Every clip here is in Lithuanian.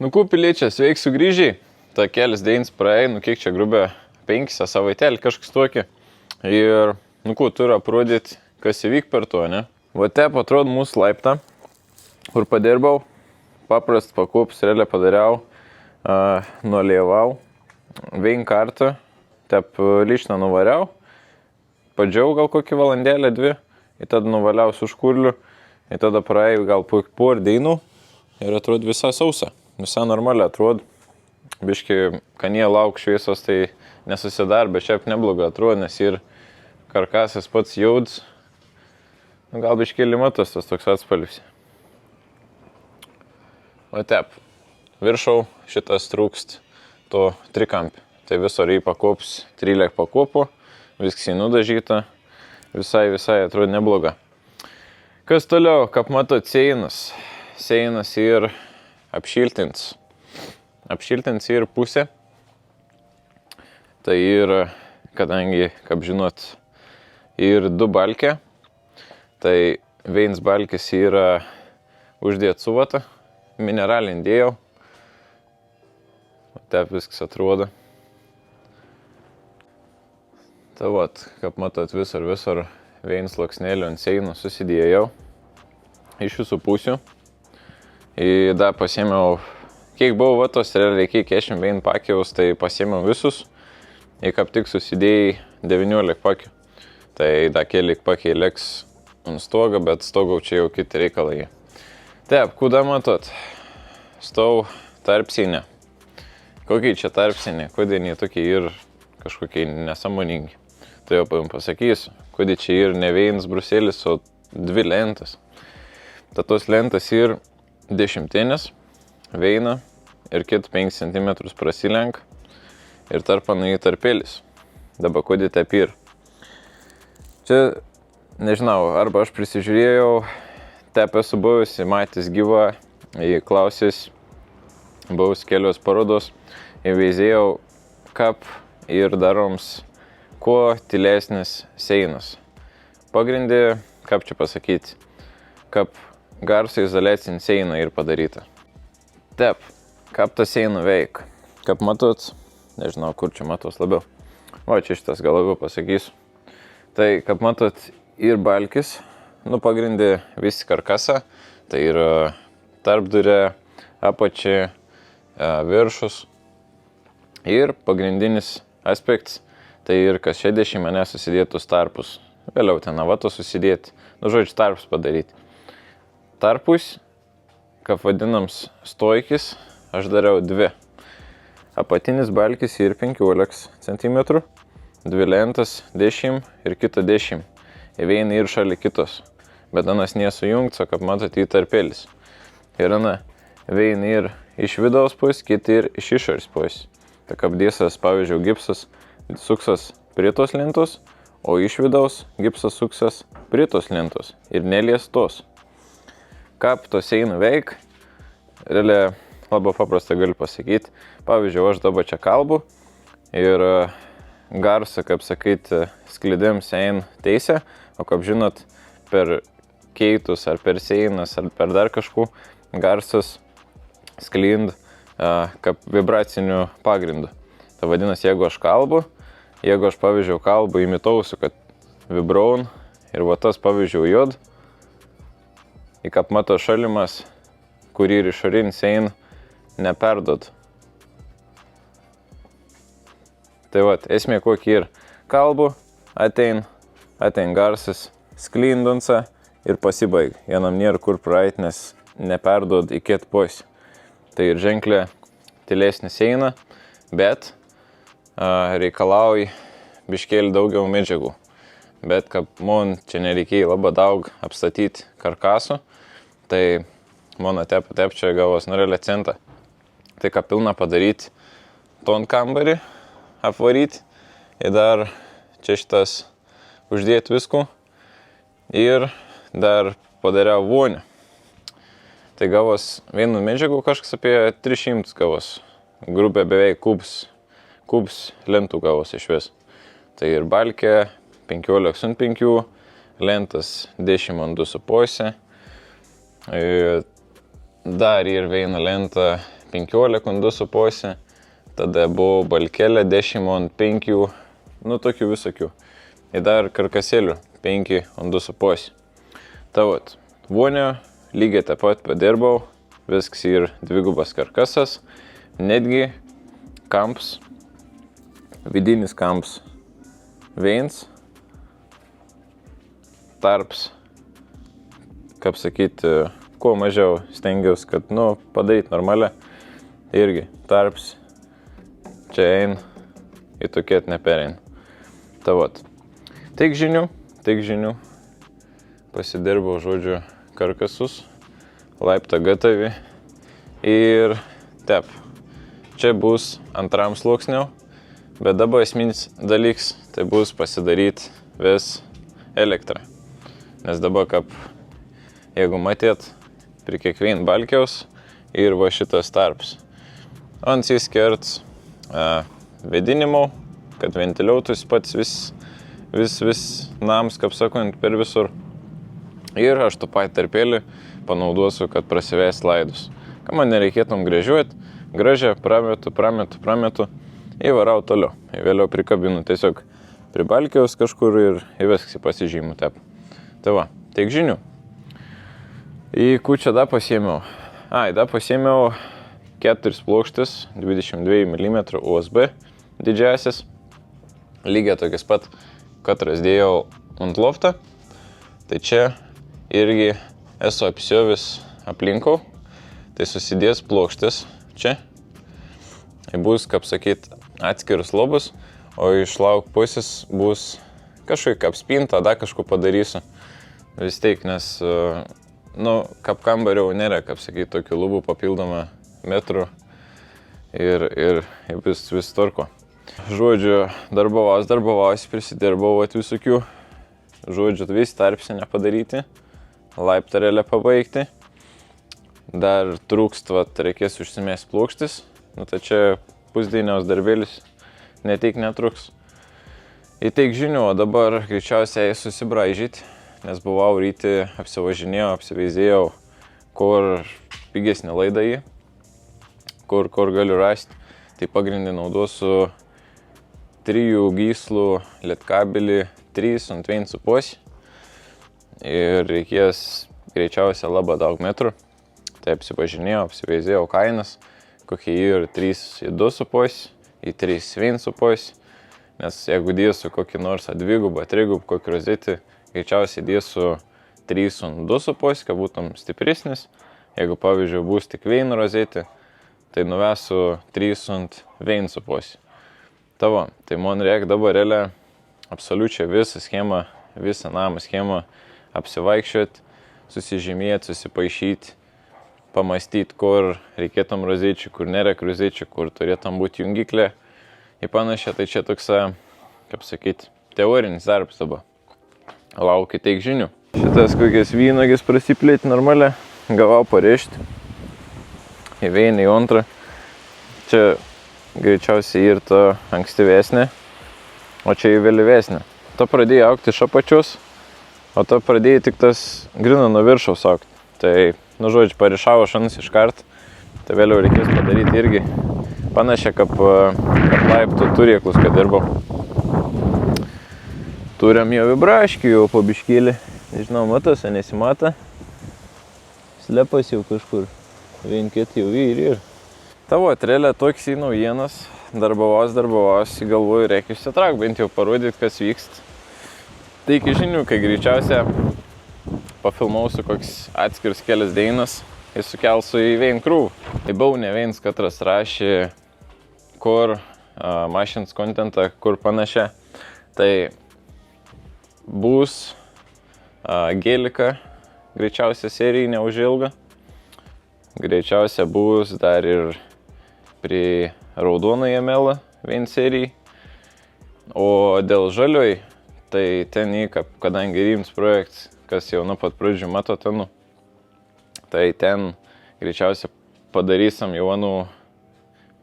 Piliečia, sveiki sugrįžiai. Ta kelias dienas praėjo, kiek čia grubė 5 savaitelį kažkas tokį. Ir, turiu aprodyti, kas įvyk per to, ne? Va tep atrodo mūsų laiptą, kur padirbau, paprast pakūps, realiai padariau, nulievau, vieną kartą, tep lyšną nuvariau, padžiau gal kokį valandėlę, 2, ir tada nuvaliau su škurliu, ir tada praėjau gal porą dienų ir atrodo visa sausa. Visa normaliai atrodo, biški, kanie lauk šviesos, tai nesusidar, bet šiaip neblogai atrodo, nes ir karkasas pats jauds, gal biški limatas tas toks atspalvis. O tep, viršau šitas trūkst to trikampį, tai viso rei pakops 13 pakopų, viskas nudažyta, visai atrodo nebloga. Kas toliau, kaip matot, seinas ir apšiltins ir pusė. Tai ir, kadangi, kaip žinot, ir 2 balkė, tai vienas balkis yra uždėt suvata, mineralinį dėjau. Taip viskas atrodo. Tai vat, kaip matot, visur vienas sluoksnėlio ant seino susidėjau iš visų pusių. Ir dar pasiėmiau, kiek buvo vatos, realiai kiek 41 pakiaus, tai pasiėmiau visus. Ir kaip tik susidėjai 19 pakių. Tai dar keli pakiai liks ant stogą, bet stogau čia jau kiti reikalai. Taip, kuda matot, stau tarpsinė. Kokie čia tarpsinė, kodėl jie tokie ir kažkokie nesąmoningi. Tai jau pasakysiu, kodėl čia ir ne vienas bruselis, o 2 lentas. Tad tos lentas ir 10 veina ir kit 5 cm prasilenk ir tarpanai tarpelis. Dabar kodėl taip ir. Čia, nežinau, arba aš prisižiūrėjau, taip esu buvusi, matys gyva, klausys, buvus kelios parodos, įveizėjau, kaip ir daroms kuo tylesnis seinas. Pagrindė, kaip čia pasakyti, kaip garso izoliacinį seiną ir padaryta. Taip, kaip tas seina veik. Kaip matot, nežinau, kur čia matos labiau. O, čia šitas gal labiau pasakysiu. Tai, kaip matot, ir balkis, pagrindė visi karkasą. Tai yra tarpdurė, apačia, viršus. Ir pagrindinis aspektas, tai ir kas 60 mane susidėtus tarpus. Vėliau ten avatos susidėti, žodžiu, tarpus padaryti. Tarpus, kaip vadinams stojkis, aš dariau 2. Apatinis balkis ir 15 cm, 2 lentas 10 ir kita 10. Ir viena ir šalia kitos. Bet anas nesujungts, o kaip matot, į tarpelis. Ir viena ir iš vidaus pusės, kita ir iš išorės pusės. Tai kaip dėsas, pavyzdžiui, gipsas suksas prie tos lentos, o iš vidaus gipsas suksas prie tos lentos ir neliestos. Kaip to seina veik, realiai labai paprastai galiu pasakyti. Pavyzdžiui, aš dabar čia kalbu ir garsą, kaip sakyti, sklidėms eina teisė, o kaip žinot, per keitus ar per seinas ar per dar kažkų garsas sklind kaip vibracinių pagrindų. Tai vadinasi, jeigu aš kalbu, pavyzdžiui, kalbu, imitausiu, kad vibraun ir va tas, pavyzdžiui, jod, ir kaip mato šalimas, kurį ir išorinį sein neperdod. Tai vat, esmė kokį ir kalbu, atein garsas, sklindunsa ir pasibaig. Vienam nėra kur praeit, nes neperdod į kitą pusę. Tai ir ženklė tylesnį seiną, bet reikalauja biškėlį daugiau medžiagų. Bet kaip man čia nereikėjo labai daug apstatyti karkasų, tai mano tep čia gavos realiai centą. Tai ką pilna padaryti ton kambarį, apvaryti ir dar čia šitas uždėti viskų ir dar padariau vonį. Tai gavos vienu medžiagų kažkas apie 300 gavos, grupė beveik kubs lentų gavos iš vis. Tai ir balkė 15/5, lentas 10/2,5. Dar ir viena lenta 15 ant 2,5, tada buvo balkelė 10 ant 5, nu tokių visokių. Ir dar karkasėlių 5 ant 2,5. Ta vat, vonio lygiai taip pat padirbau, viskas ir dvigubas karkasas, netgi kamps, vidinis kamps veins, tarps, kaip sakyti, kuo mažiau stengiausi, kad, padaryti normalią, irgi tarps, čia ein, į tokiet neperein. Ta vat, tik žinių, pasidirbau, žodžiu, karkasus, laiptą gatavi ir tep. Čia bus antram sluoksniau, bet dabar esminis dalyks, tai bus pasidaryti vis elektrą. Nes dabar, kaip jeigu matėt, prie kiekvien balkiaus ir va šitas tarps. Ant jis kerts vėdinimo, kad ventiliuotųsi pats vis nams, kaip sakant, per visur. Ir aš tą patį tarpėlį panaudosiu, kad prasivest laidus. Kad man nereikėtum gręžiuoti, gražią prametu ir varau toliau. Ir vėliau prikabinu tiesiog prie balkiaus kažkur ir viskas pasižymu tep. Tai va, tiek žinių. Į kučią dar pasiėmiau. Dar pasiėmiau 4 plokštis, 22 mm USB didžiasis. Lygiai tokias pat, katras dėjau ant loftą. Tai čia irgi esu apsiovis aplinkau. Tai susidės plokštis čia. Tai bus, kaip sakyt, atskirus lobus, o iš lauk pusės bus kažkaip apspinta, dar kažko padarysiu. Vis tiek, nes, kaip kambariau nėra, kaip sakyt, tokių lubų papildomą metrų ir vis tvarko. Žodžiu, darbavaus, prisidirbau visokių, žodžiu, vis tarpsinę padaryti, laiptarėlę pabaigti. Dar trūkst, reikės užsimės plokštis, tai čia pusdieniaus darbėlis netruks. Įteik žinių, o dabar greičiausiai susibraižyti, nes buvau ryti, apsivažinėjau, apsiveizėjau, kur pigesnį laidą jį, kur galiu rasti. Tai pagrindį naudosiu 3 gyslų lietkabelį 3 ant 1,5 ir reikės greičiausiai labai daug metrų. Tai apsivažinėjau, apsiveizėjau kainas, kokie ir 3 į 2,5, į 3 į 1,5, nes jeigu dėsiu kokį nors dvigubą, trigubą, kokį rozetį, greičiausiai dėsiu 3 ant 2,5, kad būtum stipresnis. Jeigu, pavyzdžiui, bus tik viena rozetė, tai nuvesiu 3 ant 1,5. Tavo, tai man reikia dabar realiai absoliučiai visą schemą, visą namą schemą apsivaikščioti, susižymėti, susipaišyti, pamastyti, kur reikėtum rozečių, kur nėra rozečių, kur turėtum būti jungiklė ir panašiai. Tai čia toks, kaip sakyti, teorinis darbas dabar. Laukiu teik žinių. Šitas kokias vynogis prasiplėti normaliai, gavau parešti. Į vieną, į antrą. Čia greičiausiai ir to ankstyvesnė, o čia į vėlyvesnė. To pradėjo augti iš apačios, o to pradėjo tik tas grino nuo viršaus augti. Tai, žodžiu, parišavo šanas iš kart, tai vėliau reikės padaryti irgi panašiai, kaip laiptų turėklus, kad dirbau. Turim jau įbraškių, jau po biškėlį, nežinau, matosi, nesimata. Slepas jau kažkur, vienkėt jau ir. Tavo atrelė toks į naujienas, darbavaus, galvoju, reikia išsitrauk, bent jau parodyti, kas vykst. Tai iki žinių, kai greičiausia pafilmausiu koks atskirs kelias dainas ir sukelsiu į vien krūvų. Tai buvau ne viens, katras rašė, kur mašins kontentą, kur panašia. Tai bus gelika, greičiausia serija neužilga. Greičiausia bus dar ir prie raudonąją melą vien serija. O dėl žalioj, tai ten kadangi rimtas projektas, kas jau nuo pat pradžių mato ten, tai ten greičiausiai padarysim jau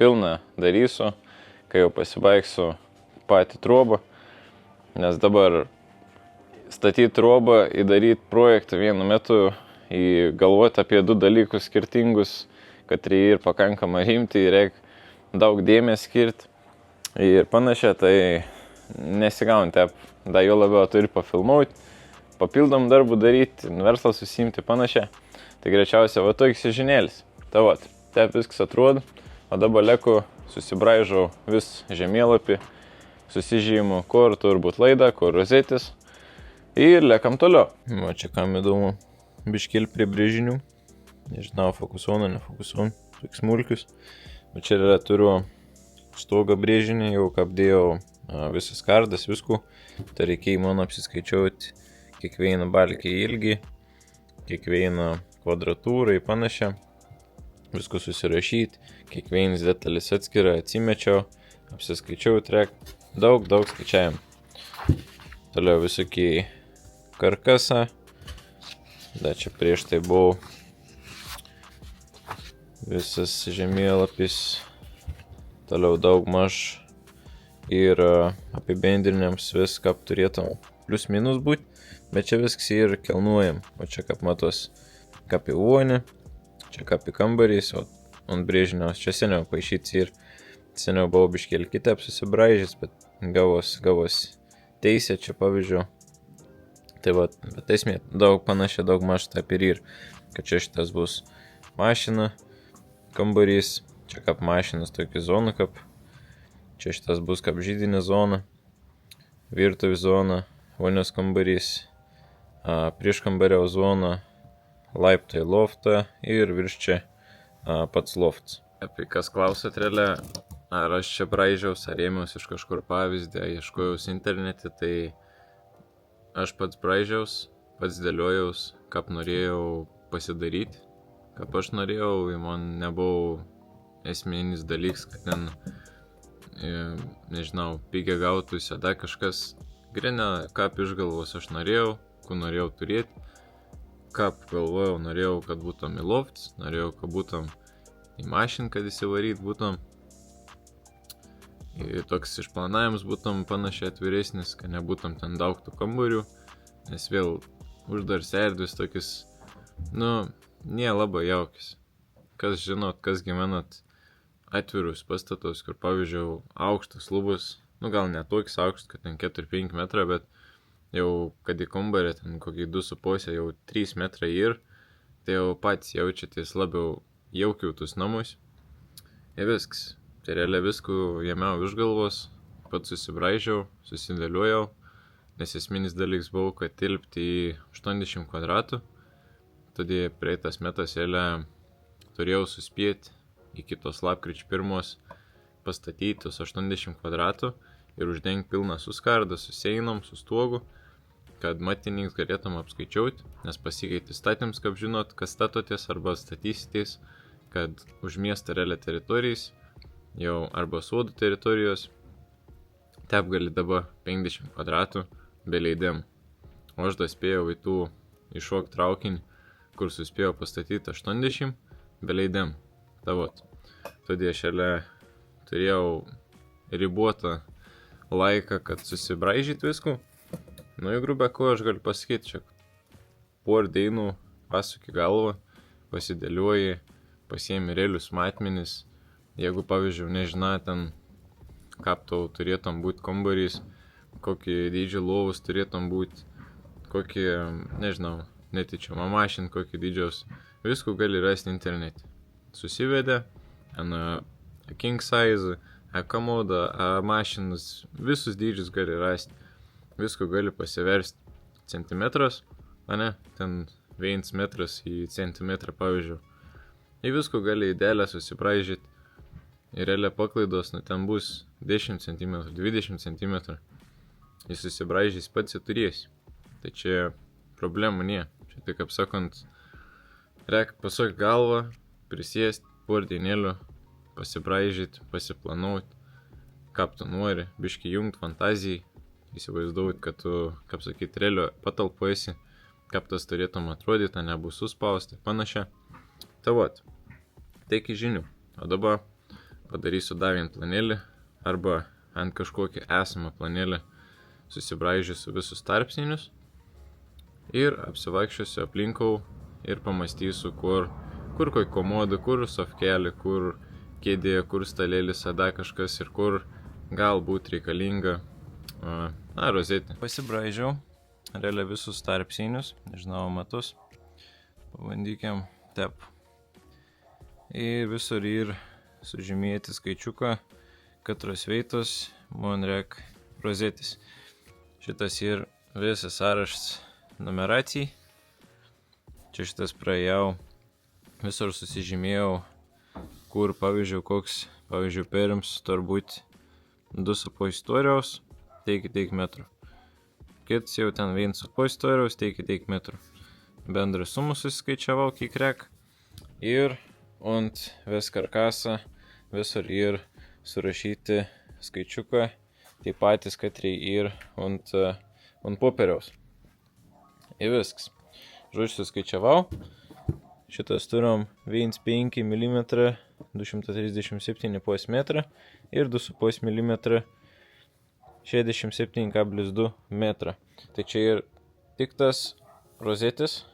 pilną darysiu, kai jau pasibaigsiu patį trobą, nes dabar statyti trobą ir daryti projektą vienu metu, galvoti apie 2 dalykus skirtingus, kad reikia ir pakankamai rimti, reikia daug dėmesio skirti ir panašiai, tai nesigauni tep, da jo labiau turi pafilmuoti, papildom darbų daryti, verslą susimti panašiai. Tai greičiausiai va toks žinėlis. Tai va, tep viskas atrodo, o dabar leku susibraižau vis žemėlapį, susižymu, kur turbūt laida, kur rozetis ir lekam toliau. Va čia kam įdomu, biškėl prie brėžinių, nežinau, fokusuona, nefokusuona, toks smulkius. Bet čia yra turiu stogą brėžinį, jau apdėjau visas kardas, viskų, tai reikėjo man apsiskaičiuoti kiekvieną balkį ilgį, kiekvieną kvadratūrą ir panašiai, viską susirašyti, kiekvienas detalės atskirai atsimečiau, apsiskaičiau trek, daug skaičiavim. Toliau visokiai karkasą, da čia prieš tai buvo visas žemėlapis, toliau daug maž ir apibendriniams viską turėtum plius minus būti, bet čia viskas ir kelnuojam, o čia kaip matos kapi uonė, čia kapi kambarys, o ant brėžinios čia seniau paaišyts ir seniau buvau biškėlį kitaip susibraižęs, bet gavos teisė čia pavyzdžiui. Tai va, bet esmė daug panašiai, daug maž taip ir, kad čia šitas bus mašina, kambarys, čia kaip mašinas tokį zoną kap, čia šitas bus kaip žydinė zona, virtuvė zona, vonios kambarys, prieškambario zona, laiptai loftą ir virš čia pats loftas. Apie kas klausat realiai, ar aš čia braižiaus, ar ėmiaus iš kažkur pavyzdį, ieškojaus internete, tai aš pats braižiaus, pats dėliojaus, kaip norėjau pasidaryti, kaip aš norėjau, man nebuvo esminis dalyks, kad ten, nežinau, pigiai gautųsi, da kažkas grina, kaip iš galvos aš norėjau, ko norėjau turėti, kaip galvojau, norėjau, kad būtum į lofts, norėjau, kad būtum į mašiną, kad įsivaryt būtum. Ir toks išplanavimas būtum panašiai atviresnis, kad nebūtum ten daug tų kambarių, nes vėl uždars erdvis tokis, nėra labai jaukis. Kas žinot, kas gyvenat atvirus pastatus, kur pavyzdžiui aukštas lubos, gal ne toks aukštas, kad ten 4-5 metrai, bet jau kad į kambarį ten kokį 2,5, jau 3 metrai ir, tai jau pats jaučiatės labiau jaukiau tus namus. Ir viskas. Tai realiai viskų jėmiau iš galvos, pats susibraižiau, susidėliojau, nes esminis dalyks buvo, kad tilpti į 80 kvadratų. Todėl praeitas metas realiai turėjau suspėti iki tos lapkričio 1 pastatyti tos 80 kvadratų ir uždengti pilną su skarda, su seinom, su stogu, kad matininkas galėtum apskaičiuoti, nes pasikeiti statyms, kaip žinot, kas statotės arba statysitės, kad už miestą realiai teritorijas, jau arba sodų teritorijos, tep gali dabar 50 kvadratų be leidimų. O aš dar spėjau į tų iššok traukinį, kur suspėjau pastatyti 80 be leidimų. Tavot. Todėl aš turėjau ribotą laiką, kad susibraižyt viskų. Į grubę, ko aš galiu pasakyti, čia porą dainų pasuki galvą, pasidėliuoji, pasiemi realius matmenis. Jeigu, pavyzdžiui, nežinai ten, kaip tau turėtum būti kambarys, kokį dydžio lovus turėtum būti, kokį, nežinau, netyčiamą mašiną, kokį dydžiaus, viskų gali rasti internete. Susivedė, king size, komodą, mašinas, visus dydžius gali rasti, viskų gali pasiversti centimetras, ten 1 metras į centimetrą, pavyzdžiui. Į viskų gali idealią susibraižyti. Ir realiai paklaidos, ten bus 10 cm, 20 cm. Jis susibraižys pats turės. Tai čia problemų nėra. Čia tik apsakant, reikia pasuk galvą, prisėsti, porą dienėlių, pasibraižyti, pasiplanuoti, kaip tu nori, biškį jungt fantazijai, įsivaizduoti, kad tu, kaip sakyti, realio patalpoisi, kaip tas turėtum atrodyti, nebus suspausti, panašiai. Tai vat, teiki žinių. O dabar padarysiu dar vieną planėlį arba ant kažkokį esamą planėlį susibraižysiu visus tarpsnius ir apsivaikščiosiu aplinkau ir pamastysiu, kur kur kokį komodą, kur sofkelį, kur kėdė, kur stalėlis, dar kažkas ir kur galbūt reikalinga rozetė. Pasibraižiau realiai visus tarpsinius, nežinau, matus. Pabandykim tep. Ir visur ir sužymėti skaičiuką, katros veitos, man reik rozetis. Šitas ir visas sąrašas numeracijai. Čia šitas praėjau, visur susižymėjau, kur, pavyzdžiui, koks, pavyzdžiui, perims turbūt 2,5 istorijos, teik metrų. Kits jau ten 1,5 istorijos, teik metrų. Bendrą sumą susiskaičiavau, kiek reik. Ir ant vis karkasą visur ir surašyti skaičiuką, taip patys katriai ir ant popieriaus. Ir viskas. Žodžiu, suskaičiavau. Šitas turim 1,5 mm 237,5 metrą ir 2,5 mm 67,2 metrą. Tai čia ir tik tas rozetis.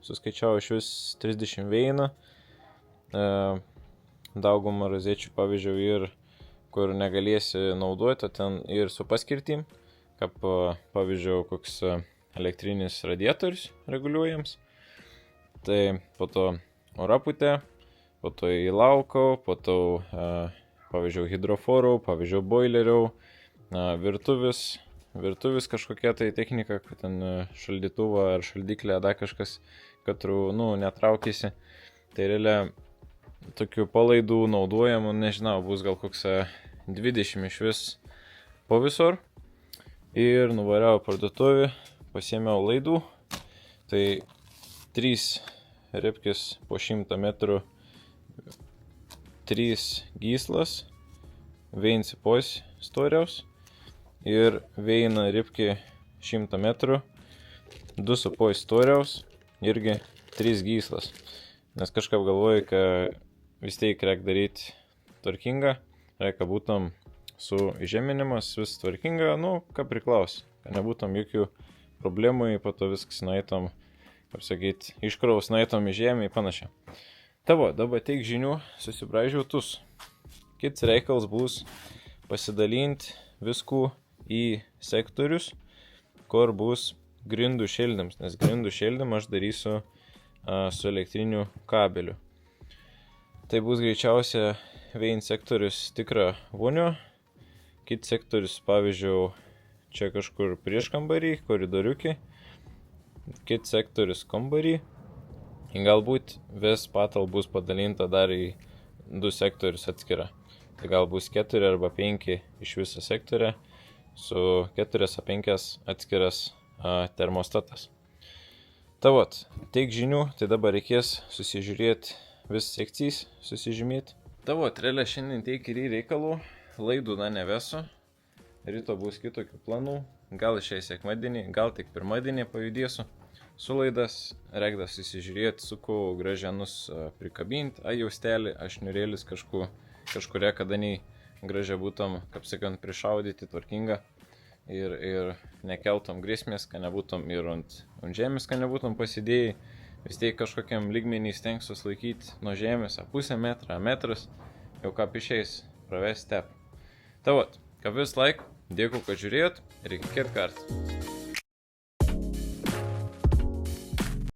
Suskaičiavau iš vis 31. Daugumą rozečių, pavyzdžiui, ir kur negalėsi naudoti, ten ir su paskirtim, kaip pavyzdžiui, koks elektrinis radiatorius reguliuojams. Tai po to oraputė, po to į laukau, po to, pavyzdžiui, hidroforų, pavyzdžiui, boilerių, virtuvis kažkokia tai technika, kad ten šaldytuvą ar šaldyklę, dar kažkas, kad netraukėsi. Tai realiai tokių palaidų naudojamų, nežinau, bus gal koks 20 iš vis po visur. Ir nuvariau parduotuvį, pasiėmiau laidų. Tai 3 ribkis po 100 metrų, 3 gyslas, 1,5 storiaus ir 1 ribkį 100 metrų, 2,5 storiaus, irgi 3 gyslas. Nes kažkaip galvoju, kad vis tiek reikia daryti tvarkingą, reikia būtum su žeminimas vis tvarkinga, ką priklauso, kad nebūtum jokių problemų, po to viskas nueitom, kaip sakyt, iškraus nueitom į žemę į panašią. Tavo, dabar teik žinių, susibraižiau tus. Kits reikals bus pasidalinti viskų į sektorius, kur bus grindų šildymas, nes grindų šildymą aš darysiu su elektriniu kabeliu. Tai bus greičiausia vien sektorius tikra vonio, kit sektorius, pavyzdžiui, čia kažkur prieš kambarį, koridoriukį, kit sektorius kambarį, galbūt vis patal bus padalinta dar į 2 sektorius atskira. Tai gal bus 4 arba 5 iš viso sektorė, su 4 ar 5 atskiras termostatas. Tavot, teik žinių, tai dabar reikės susižiūrėti vis sekcijas, susižymėti. Tavot, realiai šiandien teik ir reikalų, laidų nevesu, ryto bus kitokių planų, gal šiai sekmadienį, gal tik pirmadienį pajudėsiu. Su laidas reikdas susižiūrėti, suku gražianus prikabinti, jaustelį, ašniurėlis kažkuria kadaniai gražia būtum, kaip sakant, prišaudyti tvarkinga. Ir nekeltum grėsmės, kad nebūtum ir ant žemės, kad nebūtum pasidėjai, vis tiek kažkokiam lygmenį stengsiuos laikyti nuo žemės, pusę metrą, metras, jau ką išeis pravesti step. Tavot, kaip vis laik, dėkui, kad žiūrėjot ir iki kit kartą.